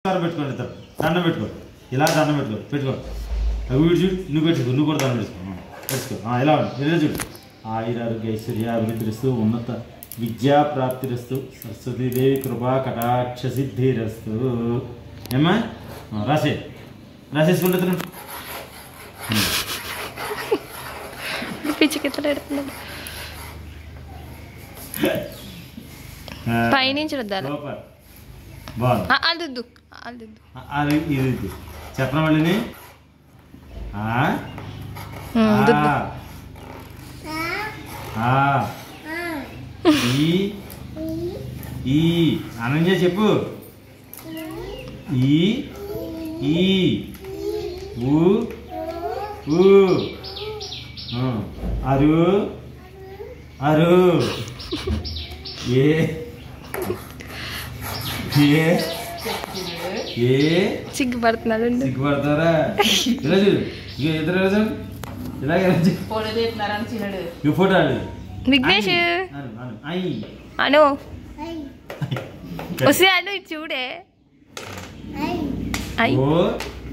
పెట్టుకోండి ఇద్దరు దండం పెట్టుకో ఇలా దండం పెట్టుకో వీడు చూడు నువ్వు కూడా దండం పెట్టుకో ఇలా ఇలా చూడు ఆయురారోగ్య ఐశ్వర్య అభివృద్ధిస్తూ ఉన్నత విద్యా ప్రాప్తిరస్తు సరస్వతీదేవి కృపా కటాక్ష సిద్ధిరస్తు ఏమ్మా రాసేసుకుంటున్నాను పైనుంచి ఇది చెప్పడం మళ్ళీ ఈ అనన్య చెప్పు ఈ అరు అరు ఏ సిగ్గుపడుతున్నారా ఇలా చూడు ఇక ఇద్దరు ఇలాగే ఫోటో విఘ్నేష్ అను వస్తే అను చూడే